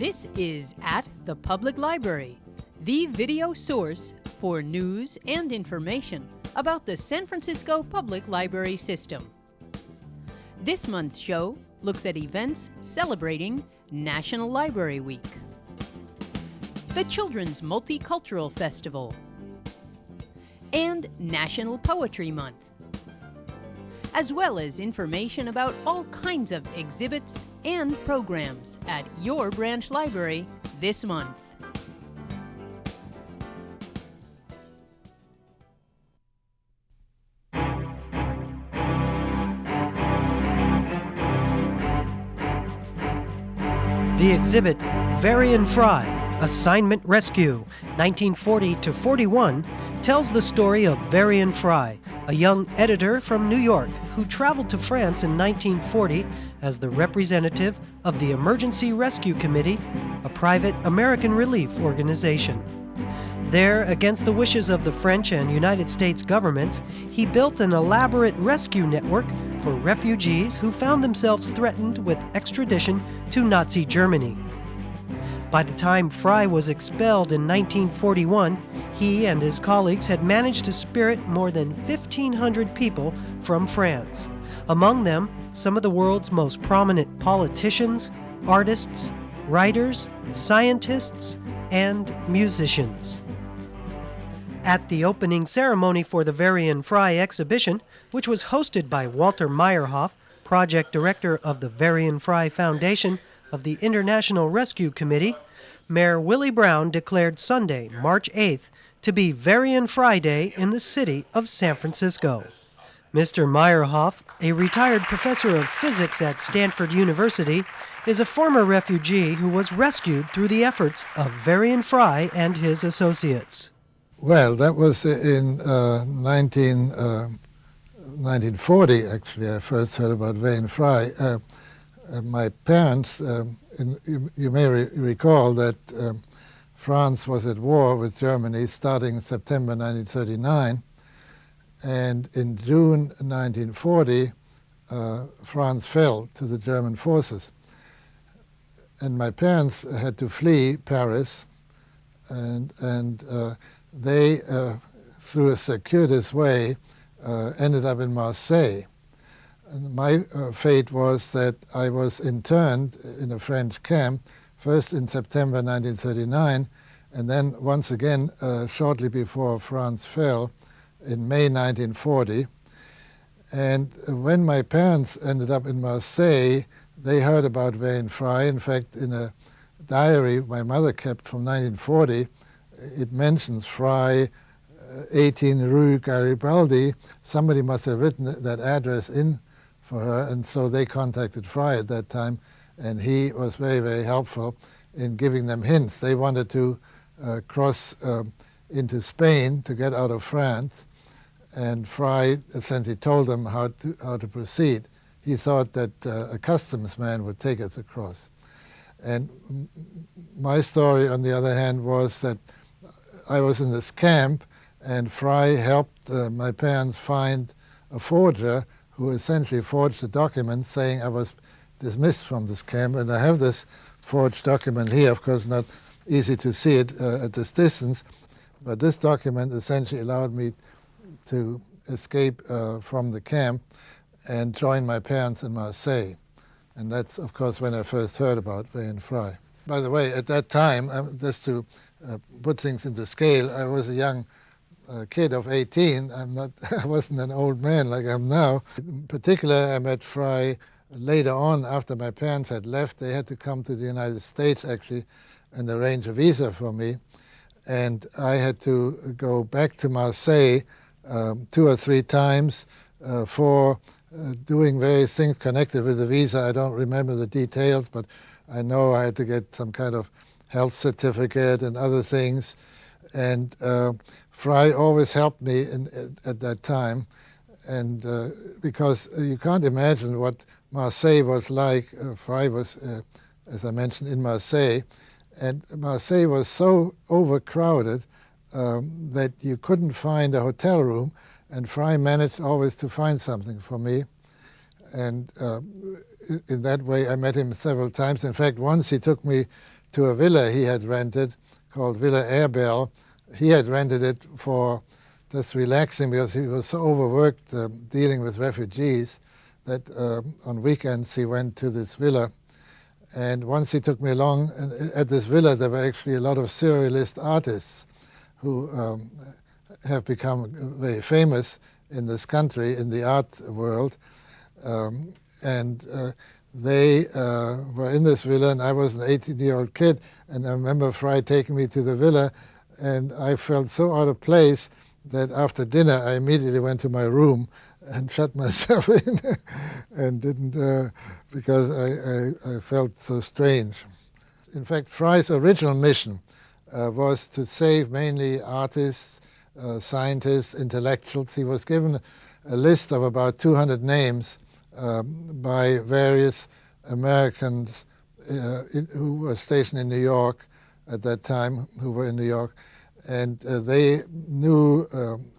This is At the Public Library, the video source for news and information about the San Francisco Public Library System. This month's show looks at events celebrating National Library Week, the Children's Multicultural Festival, and National Poetry Month, as well as information about all kinds of exhibits and programs at your branch library this month. The exhibit Varian Fry Assignment Rescue, 1940 to 41, tells the story of Varian Fry, a young editor from New York who traveled to France in 1940 as the representative of the Emergency Rescue Committee, a private American relief organization. There, against the wishes of the French and United States governments, he built an elaborate rescue network for refugees who found themselves threatened with extradition to Nazi Germany. By the time Fry was expelled in 1941, he and his colleagues had managed to spirit more than 1,500 people from France. Among them, some of the world's most prominent politicians, artists, writers, scientists, and musicians. At the opening ceremony for the Varian Fry exhibition, which was hosted by Walter Meyerhof, project director of the Varian Fry Foundation of the International Rescue Committee, Mayor Willie Brown declared Sunday, March 8th, to be Varian Fry Day in the city of San Francisco. Mr. Meyerhof, a retired professor of physics at Stanford University, is a former refugee who was rescued through the efforts of Varian Fry and his associates. Well, that was in 1940, actually. I first heard about Varian Fry. My parents, you may recall that France was at war with Germany starting September 1939. And in June 1940, France fell to the German forces. And my parents had to flee Paris, and they, through a circuitous way, ended up in Marseille. And my fate was that I was interned in a French camp, first in September 1939, and then once again, shortly before France fell, in May 1940. And when my parents ended up in Marseille, they heard about Varian Fry. In fact, in a diary my mother kept from 1940, it mentions Fry, 18 Rue Garibaldi. Somebody must have written that address in for her, and so they contacted Fry at that time, and he was very, very helpful in giving them hints. They wanted to cross into Spain to get out of France, and Fry essentially told them how to proceed. He thought that a customs man would take us across. And my story, on the other hand, was that I was in this camp, and Fry helped my parents find a forger who essentially forged a document saying I was dismissed from this camp. And I have this forged document here, of course not easy to see it at this distance, but this document essentially allowed me to escape from the camp and join my parents in Marseille. And that's, of course, when I first heard about Varian Fry. By the way, at that time, just to put things into scale, I was a young kid of 18. I wasn't an old man like I am now. In particular, I met Fry later on after my parents had left. They had to come to the United States, actually, and arrange a visa for me. And I had to go back to Marseille 2 or 3 times for doing various things connected with the visa. I don't remember the details, but I know I had to get some kind of health certificate and other things. And Fry always helped me at that time. And because you can't imagine what Marseille was like. Fry was, as I mentioned, in Marseille. And Marseille was so overcrowded that you couldn't find a hotel room, and Fry managed always to find something for me. And in that way, I met him several times. In fact, once he took me to a villa he had rented called Villa Airbel. He had rented it for just relaxing because he was so overworked dealing with refugees that on weekends he went to this villa. And once he took me along, and at this villa there were actually a lot of surrealist artists who have become very famous in this country, in the art world. They were in this villa, and I was an 18-year-old kid, and I remember Fry taking me to the villa, and I felt so out of place that after dinner I immediately went to my room and shut myself in and didn't, because I felt so strange. In fact, Fry's original mission was to save mainly artists, scientists, intellectuals. He was given a list of about 200 names by various Americans who were stationed in New York at that time, who were in New York. And they knew,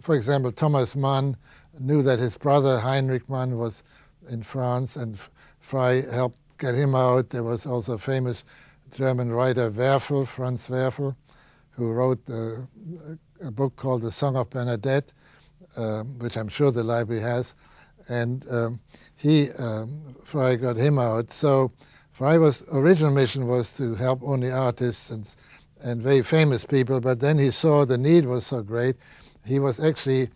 for example, Thomas Mann knew that his brother Heinrich Mann was in France, and Fry helped get him out. There was also a famous German writer, Werfel, Franz Werfel, who wrote a book called The Song of Bernadette, which I'm sure the library has. And Fry got him out. So Fry's original mission was to help only artists and very famous people, but then he saw the need was so great. He was actually,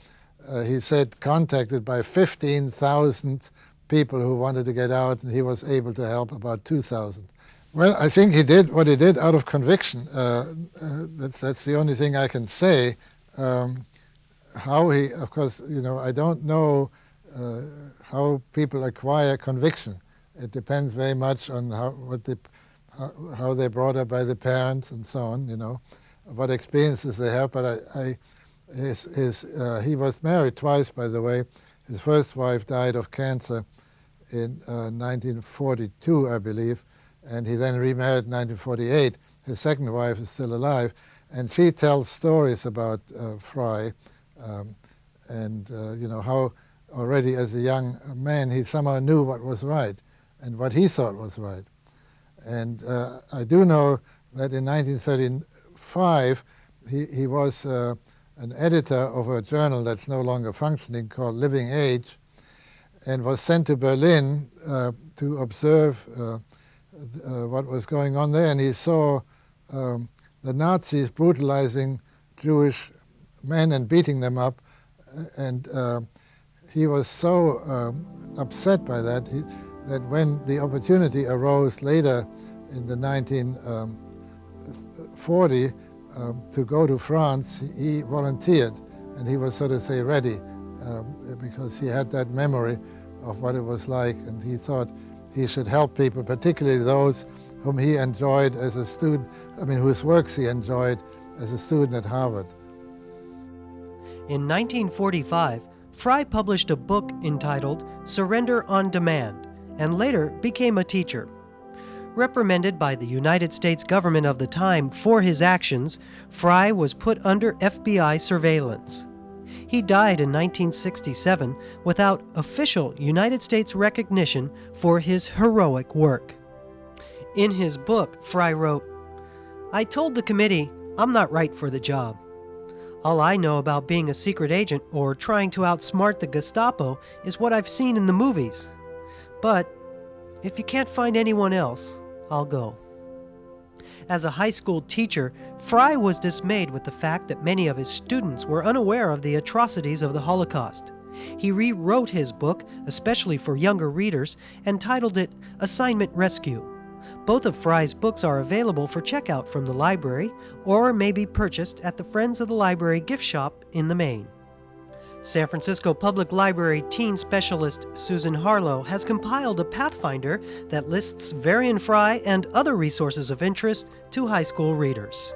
he said, contacted by 15,000 people who wanted to get out, and he was able to help about 2,000. Well, I think he did what he did out of conviction. That's the only thing I can say. How he, of course, I don't know how people acquire conviction. It depends very much on how they're brought up by the parents and so on, what experiences they have. But he was married twice, by the way. His first wife died of cancer in 1942, I believe, and he then remarried in 1948. His second wife is still alive, and she tells stories about Fry, and how already as a young man he somehow knew what was right and what he thought was right. And I do know that in 1935 he was an editor of a journal that's no longer functioning called Living Age, and was sent to Berlin to observe what was going on there. And he saw the Nazis brutalizing Jewish men and beating them up, and he was so upset by that that when the opportunity arose later in the 1940 to go to France, he volunteered, and he was, so to say, ready because he had that memory of what it was like, and he thought he should help people, particularly those whom he enjoyed as a student, whose works he enjoyed as a student at Harvard. In 1945, Fry published a book entitled Surrender on Demand, and later became a teacher. Reprimanded by the United States government of the time for his actions, Fry was put under FBI surveillance. He died in 1967 without official United States recognition for his heroic work. In his book, Fry wrote, "I told the committee I'm not right for the job. All I know about being a secret agent or trying to outsmart the Gestapo is what I've seen in the movies. But if you can't find anyone else, I'll go." As a high school teacher, Fry was dismayed with the fact that many of his students were unaware of the atrocities of the Holocaust. He rewrote his book, especially for younger readers, and titled it Assignment Rescue. Both of Fry's books are available for checkout from the library or may be purchased at the Friends of the Library gift shop in the Main. San Francisco Public Library teen specialist Susan Harlow has compiled a pathfinder that lists Varian Fry and other resources of interest to high school readers.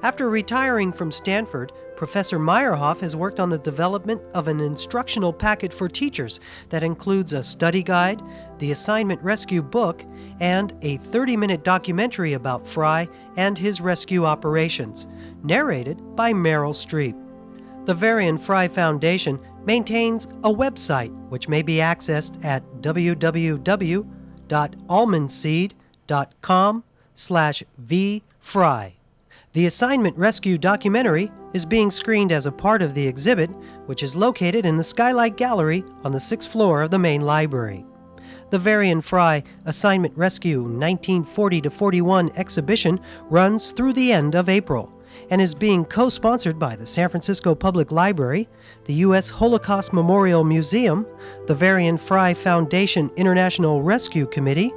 After retiring from Stanford, Professor Meyerhof has worked on the development of an instructional packet for teachers that includes a study guide, the Assignment Rescue book, and a 30-minute documentary about Fry and his rescue operations, narrated by Meryl Streep. The Varian Fry Foundation maintains a website which may be accessed at www.almondseed.com youtube.com/vfry. The Assignment Rescue documentary is being screened as a part of the exhibit, which is located in the Skylight Gallery on the 6th floor of the main library. The Varian Fry Assignment Rescue 1940-41 exhibition runs through the end of April and is being co-sponsored by the San Francisco Public Library, the U.S. Holocaust Memorial Museum, the Varian Fry Foundation International Rescue Committee,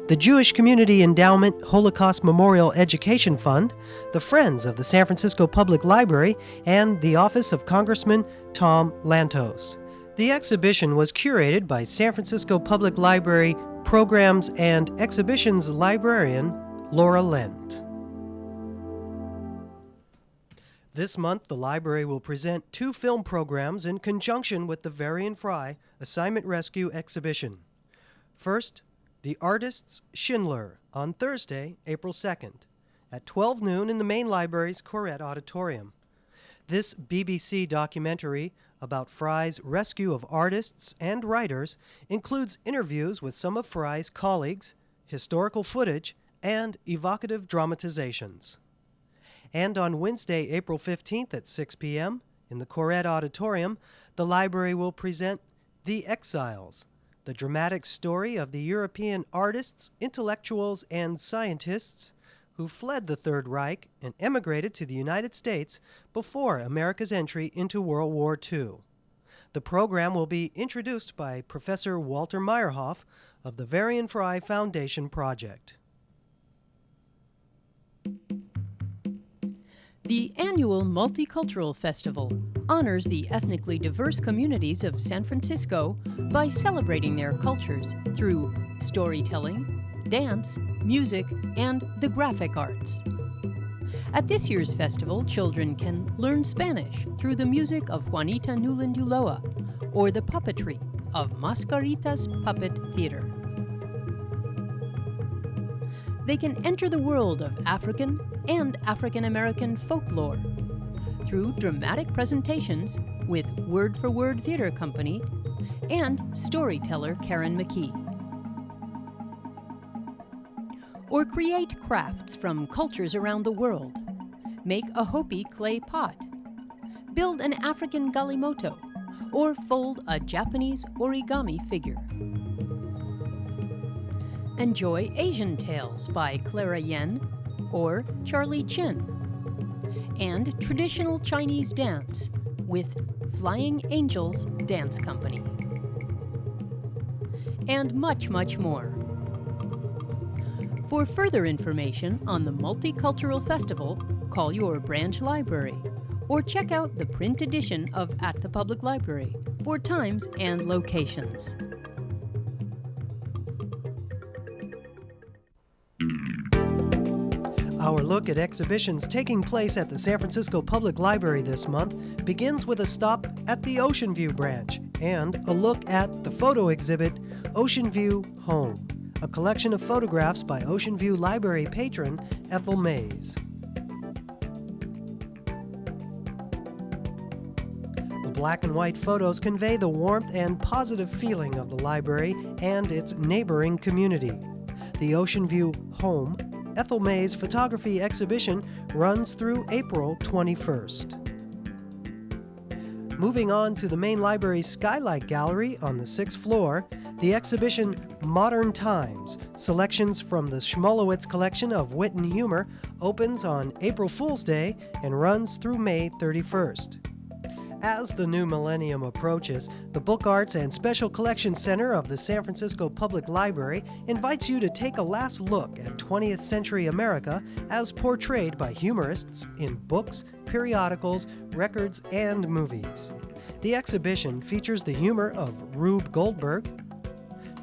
the Jewish Community Endowment Holocaust Memorial Education Fund, the Friends of the San Francisco Public Library, and the Office of Congressman Tom Lantos. The exhibition was curated by San Francisco Public Library Programs and Exhibitions librarian Laura Lent. This month, the library will present 2 film programs in conjunction with the Varian Fry Assignment Rescue exhibition. First, The Artist's Schindler on Thursday, April 2nd, at 12 noon in the main library's Corrett Auditorium. This BBC documentary about Fry's rescue of artists and writers includes interviews with some of Fry's colleagues, historical footage, and evocative dramatizations. And on Wednesday, April 15th at 6 p.m. in the Corrett Auditorium, the library will present The Exiles, the dramatic story of the European artists, intellectuals, and scientists who fled the Third Reich and emigrated to the United States before America's entry into World War II. The program will be introduced by Professor Walter Meyerhof of the Varian Fry Foundation Project. The annual Multicultural Festival honors the ethnically diverse communities of San Francisco by celebrating their cultures through storytelling, dance, music, and the graphic arts. At this year's festival, children can learn Spanish through the music of Juanita Newland Ulloa or the puppetry of Mascarita's Puppet Theater. They can enter the world of African and African American folklore through dramatic presentations with Word for Word Theater Company and storyteller Karen McKee. Or create crafts from cultures around the world. Make a Hopi clay pot. Build an African galimoto, or fold a Japanese origami figure. Enjoy Asian Tales by Clara Yen or Charlie Chin, and traditional Chinese dance with Flying Angels Dance Company, and much, much more. For further information on the Multicultural Festival, call your branch library or check out the print edition of At the Public Library for times and locations. Our look at exhibitions taking place at the San Francisco Public Library this month begins with a stop at the Ocean View branch and a look at the photo exhibit Ocean View Home, a collection of photographs by Ocean View Library patron Ethel Mayes. The black and white photos convey the warmth and positive feeling of the library and its neighboring community. The Ocean View Home Ethel Mayes photography exhibition runs through April 21st. Moving on to the main library's Skylight Gallery on the 6th floor, the exhibition Modern Times, selections from the Schmulowitz collection of wit and humor, opens on April Fool's Day and runs through May 31st. As the new millennium approaches, the Book Arts and Special Collections Center of the San Francisco Public Library invites you to take a last look at 20th century America as portrayed by humorists in books, periodicals, records, and movies. The exhibition features the humor of Rube Goldberg,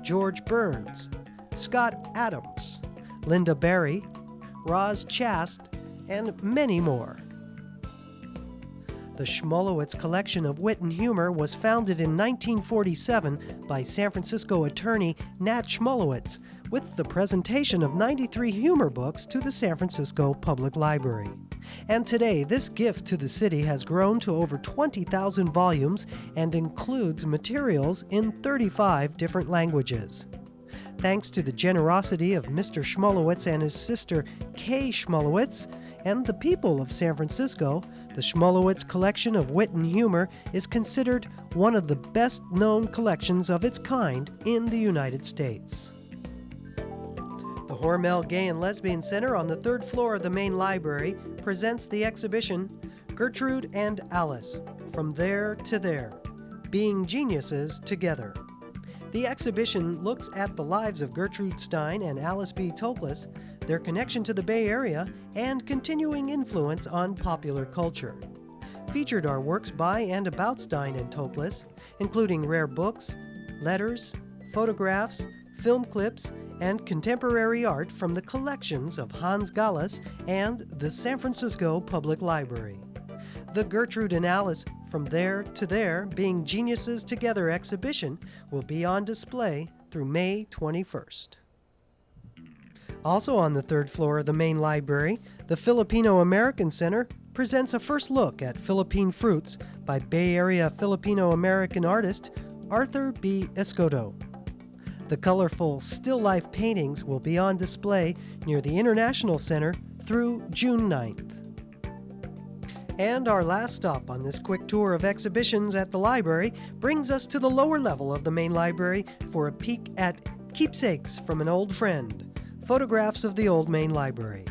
George Burns, Scott Adams, Linda Berry, Roz Chast, and many more. The Schmulowitz collection of wit and humor was founded in 1947 by San Francisco attorney Nat Schmulowitz, with the presentation of 93 humor books to the San Francisco Public Library. And today, this gift to the city has grown to over 20,000 volumes and includes materials in 35 different languages. thanks to the generosity of Mr. Schmulowitz and his sister Kay Schmulowitz and the people of San Francisco, the Schmulowitz collection of wit and humor is considered one of the best-known collections of its kind in the United States. The Hormel Gay and Lesbian Center on the third floor of the main library presents the exhibition Gertrude and Alice, From There to There, Being Geniuses Together. The exhibition looks at the lives of Gertrude Stein and Alice B. Toklas, their connection to the Bay Area, and continuing influence on popular culture. Featured are works by and about Stein and Toklas, including rare books, letters, photographs, film clips, and contemporary art from the collections of Hans Gallas and the San Francisco Public Library. The Gertrude and Alice From There to There, Being Geniuses Together exhibition will be on display through May 21st. Also on the third floor of the main library, the Filipino American Center presents a first look at Philippine Fruits by Bay Area Filipino American artist Arthur B. Escoto. The colorful still life paintings will be on display near the International Center through June 9th. And our last stop on this quick tour of exhibitions at the library brings us to the lower level of the main library for a peek at Keepsakes from an Old Friend, photographs of the old main library.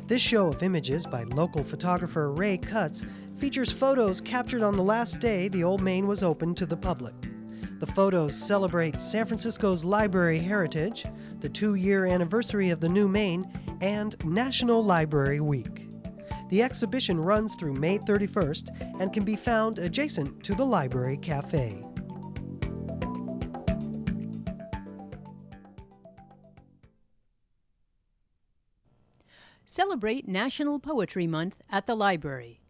This show of images by local photographer Ray Kutz features photos captured on the last day the old main was open to the public. The photos celebrate San Francisco's library heritage, the 2-year anniversary of the new main, and National Library Week. The exhibition runs through May 31st and can be found adjacent to the Library Cafe. Celebrate National Poetry Month at the library.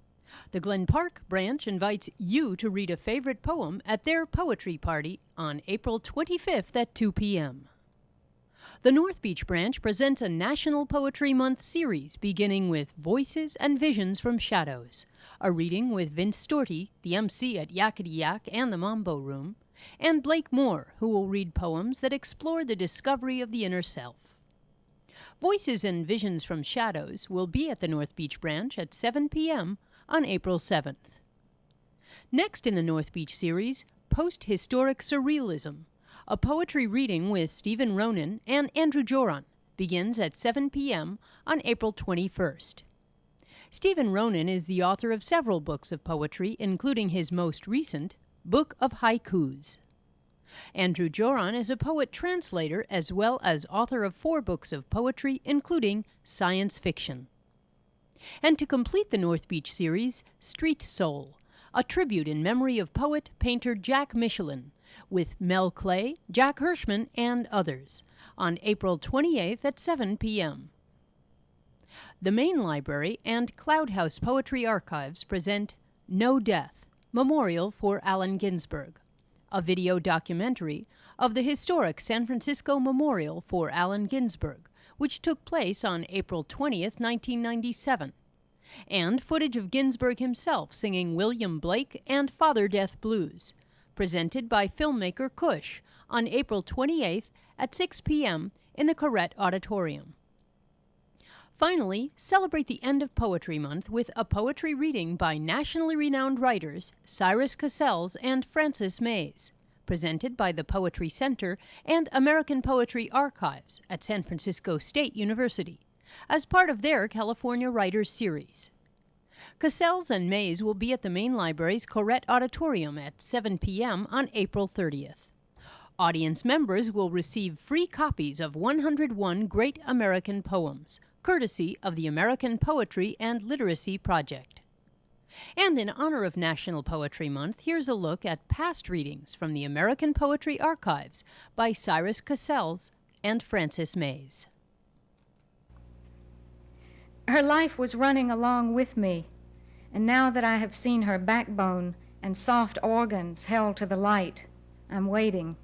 The Glen Park branch invites you to read a favorite poem at their poetry party on April 25th at 2 p.m. The North Beach branch presents a National Poetry Month series beginning with Voices and Visions from Shadows, a reading with Vince Storti, the MC at Yakety Yak and the Mambo Room, and Blake Moore, who will read poems that explore the discovery of the inner self. Voices and Visions from Shadows will be at the North Beach branch at 7 p.m. on April 7th. Next in the North Beach series, Post-Historic Surrealism, a poetry reading with Stephen Ronan and Andrew Joran, begins at 7 p.m. on April 21st. Stephen Ronan is the author of several books of poetry, including his most recent, Book of Haikus. Andrew Joran is a poet translator as well as author of 4 books of poetry, including science fiction. And to complete the North Beach series, Street Soul, a tribute in memory of poet-painter Jack Michelin, with Mel Clay, Jack Hirschman, and others, on April 28th at 7 p.m. The Main Library and Cloud House Poetry Archives present No Death, Memorial for Allen Ginsberg, a video documentary of the historic San Francisco Memorial for Allen Ginsberg, which took place on April 20th, 1997, and footage of Ginsberg himself singing William Blake and Father Death Blues, presented by filmmaker Cush on April 28th at 6 p.m. in the Corrette Auditorium. Finally, celebrate the end of Poetry Month with a poetry reading by nationally renowned writers Cyrus Cassels and Frances Mayes, presented by the Poetry Center and American Poetry Archives at San Francisco State University, as part of their California Writers Series. Cassels and Mayes will be at the Main Library's Corrette Auditorium at 7 p.m. on April 30th. Audience members will receive free copies of 101 Great American Poems, courtesy of the American Poetry and Literacy Project. And in honor of National Poetry Month, here's a look at past readings from the American Poetry Archives by Cyrus Cassels and Frances Mayes. Her life was running along with me, and now that I have seen her backbone and soft organs held to the light, I'm waiting.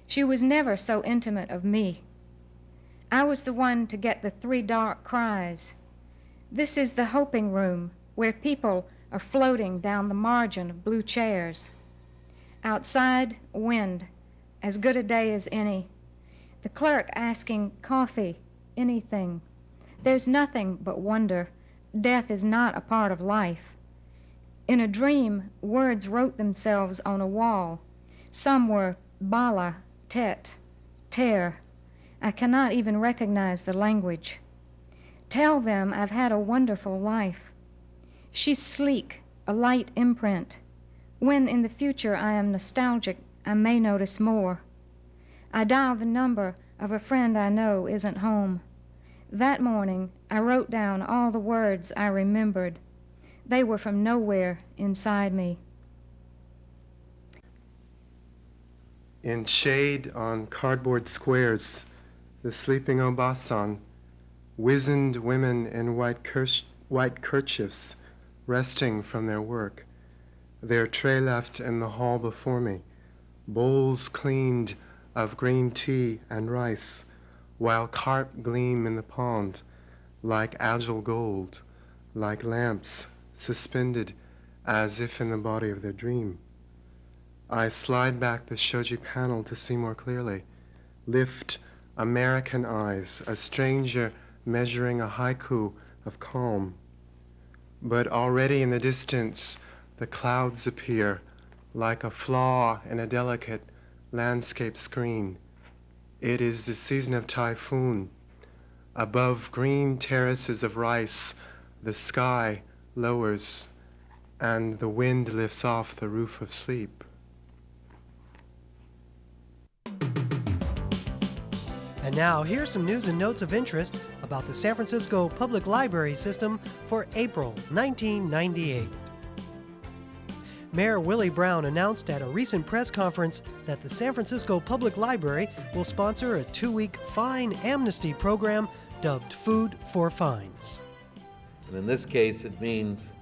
She was never so intimate of me. I was the one to get the 3 dark cries. This is the hoping room where people are floating down the margin of blue chairs. Outside, wind, as good a day as any, The clerk asking coffee, anything. There's nothing but wonder. Death is not a part of life. In a dream, words wrote themselves on a wall. Some were bala, tet, tear. I cannot even recognize the language. Tell them I've had a wonderful life. She's sleek, a light imprint. When in the future I am nostalgic, I may notice more. I dial the number of a friend I know isn't home. That morning, I wrote down all the words I remembered. They were from nowhere inside me. In shade on cardboard squares, the sleeping Obasan, wizened women in white kerchiefs, resting from their work, their tray left in the hall before me, bowls cleaned of green tea and rice, while carp gleam in the pond like agile gold, like lamps suspended as if in the body of their dream. I slide back the shoji panel to see more clearly, lift American eyes, a stranger measuring a haiku of calm. But already in the distance, the clouds appear like a flaw in a delicate landscape screen. It is the season of typhoon. Above green terraces of rice, the sky lowers and the wind lifts off the roof of sleep. And now, here's some news and notes of interest about the San Francisco Public Library System for April 1998. Mayor Willie Brown announced at a recent press conference that the San Francisco Public Library will sponsor a 2-week fine amnesty program dubbed Food for Fines. And in this case, it means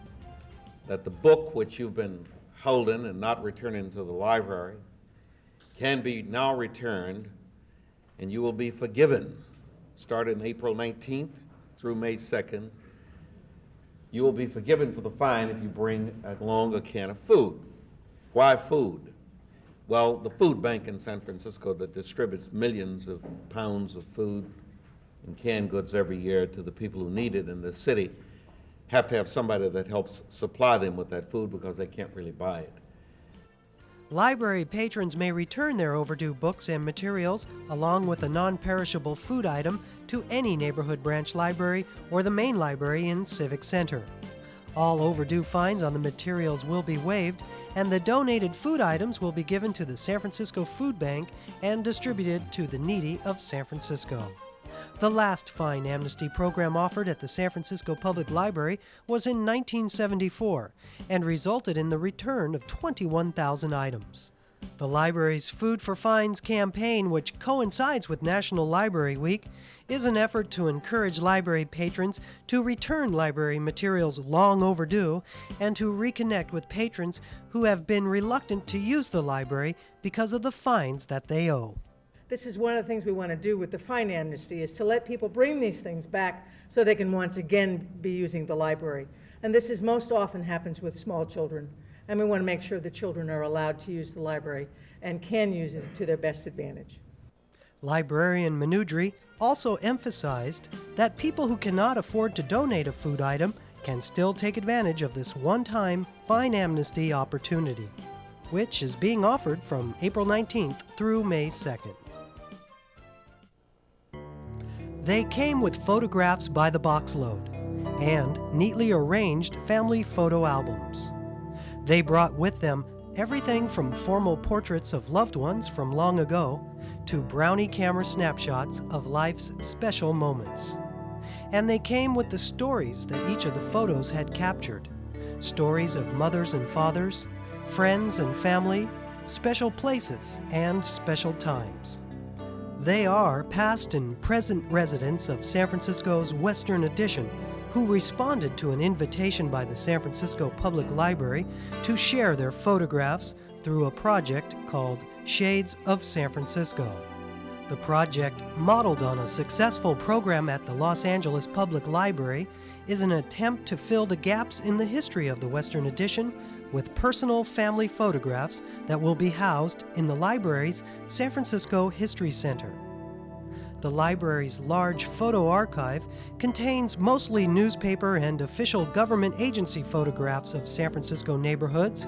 that the book which you've been holding and not returning to the library can be now returned, and you will be forgiven. Starting April 19th through May 2nd, you will be forgiven for the fine if you bring along a can of food. Why food? Well, the food bank in San Francisco that distributes millions of pounds of food and canned goods every year to the people who need it in the city have to have somebody that helps supply them with that food because they can't really buy it. Library patrons may return their overdue books and materials along with a non-perishable food item to any neighborhood branch library or the main library in Civic Center. All overdue fines on the materials will be waived, and the donated food items will be given to the San Francisco Food Bank and distributed to the needy of San Francisco. The last fine amnesty program offered at the San Francisco Public Library was in 1974 and resulted in the return of 21,000 items. The library's Food for Fines campaign, which coincides with National Library Week, is an effort to encourage library patrons to return library materials long overdue and to reconnect with patrons who have been reluctant to use the library because of the fines that they owe. This is one of the things we want to do with the fine amnesty, is to let people bring these things back so they can once again be using the library. And this is most often happens with small children. And we want to make sure the children are allowed to use the library and can use it to their best advantage. Librarian Minudri also emphasized that people who cannot afford to donate a food item can still take advantage of this one-time fine amnesty opportunity, which is being offered from April 19th through May 2nd. They came with photographs by the boxload and neatly arranged family photo albums. They brought with them everything from formal portraits of loved ones from long ago to brownie camera snapshots of life's special moments. And they came with the stories that each of the photos had captured. Stories of mothers and fathers, friends and family, special places, and special times. They are past and present residents of San Francisco's Western Addition who responded to an invitation by the San Francisco Public Library to share their photographs through a project called Shades of San Francisco. The project, modeled on a successful program at the Los Angeles Public Library, is an attempt to fill the gaps in the history of the Western Addition with personal family photographs that will be housed in the library's San Francisco History Center. The library's large photo archive contains mostly newspaper and official government agency photographs of San Francisco neighborhoods,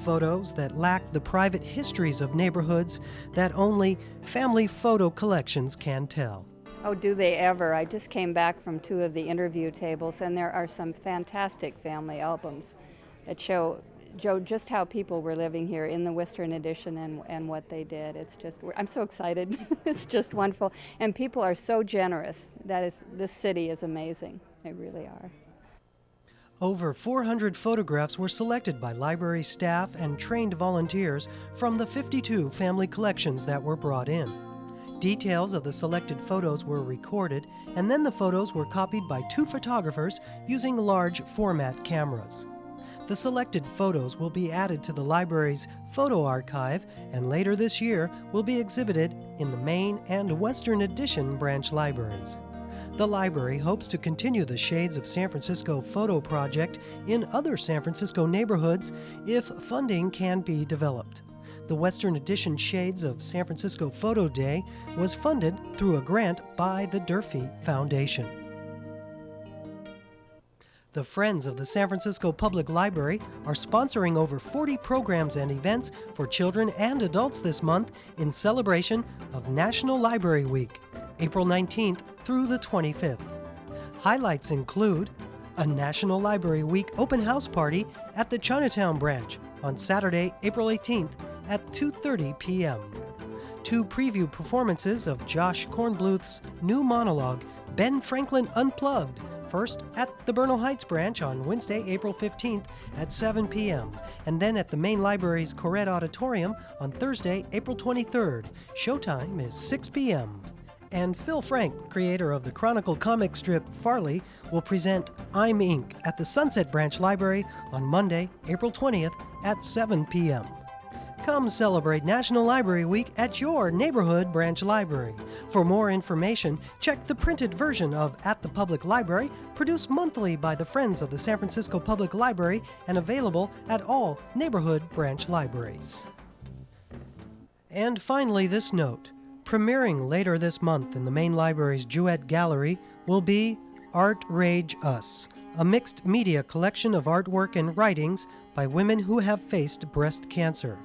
photos that lack the private histories of neighborhoods that only family photo collections can tell. Oh, do they ever. I just came back from 2 of the interview tables, and there are some fantastic family albums that show just how people were living here in the Western Addition and what they did. It's just, I'm so excited. It's just wonderful. And people are so generous. This city is amazing. They really are. Over 400 photographs were selected by library staff and trained volunteers from the 52 family collections that were brought in. Details of the selected photos were recorded, and then the photos were copied by 2 photographers using large format cameras. The selected photos will be added to the library's photo archive and later this year will be exhibited in the Main and Western Addition branch libraries. The library hopes to continue the Shades of San Francisco photo project in other San Francisco neighborhoods if funding can be developed. The Western Addition Shades of San Francisco Photo Day was funded through a grant by the Durfee Foundation. The Friends of the San Francisco Public Library are sponsoring over 40 programs and events for children and adults this month in celebration of National Library Week, April 19th through the 25th. Highlights include a National Library Week open house party at the Chinatown branch on Saturday, April 18th at 2:30 p.m. 2 preview performances of Josh Kornbluth's new monologue, Ben Franklin Unplugged, first at the Bernal Heights branch on Wednesday, April 15th at 7 p.m., and then at the main library's Corrett Auditorium on Thursday, April 23rd. Showtime is 6 p.m. And Phil Frank, creator of the Chronicle comic strip Farley, will present I'm Ink at the Sunset Branch Library on Monday, April 20th at 7 p.m. Come celebrate National Library Week at your neighborhood branch library. For more information, check the printed version of At the Public Library, produced monthly by the Friends of the San Francisco Public Library and available at all neighborhood branch libraries. And finally, this note. Premiering later this month in the main library's Jewett Gallery will be Art Rage Us, a mixed media collection of artwork and writings by women who have faced breast cancer.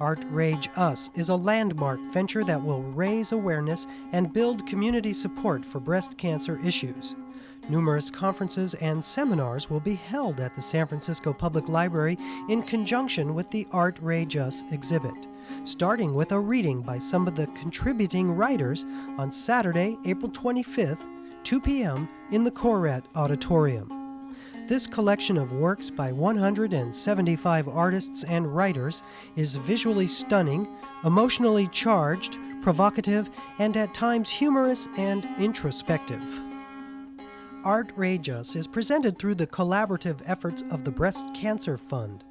Art Rage Us is a landmark venture that will raise awareness and build community support for breast cancer issues. Numerous conferences and seminars will be held at the San Francisco Public Library in conjunction with the Art Rage Us exhibit, starting with a reading by some of the contributing writers on Saturday, April 25th, 2 p.m. in the Corrett Auditorium. This collection of works by 175 artists and writers is visually stunning, emotionally charged, provocative, and at times humorous and introspective. Art Rage Us is presented through the collaborative efforts of the Breast Cancer Fund,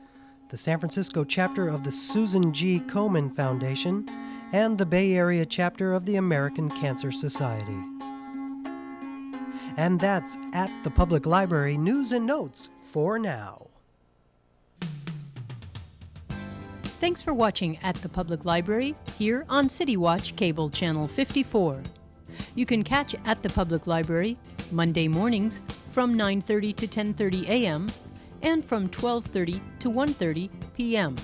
the San Francisco chapter of the Susan G. Komen Foundation, and the Bay Area chapter of the American Cancer Society. And that's At the Public Library News and Notes for now. Thanks for watching At the Public Library here on City Watch Cable Channel 54. You can catch At the Public Library Monday mornings from 9:30 to 10:30 a.m. and from 12:30 to 1:30 p.m.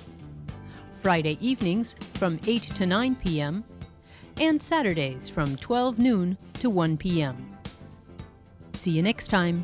Friday evenings from 8 to 9 p.m. and Saturdays from 12 noon to 1 p.m. See you next time.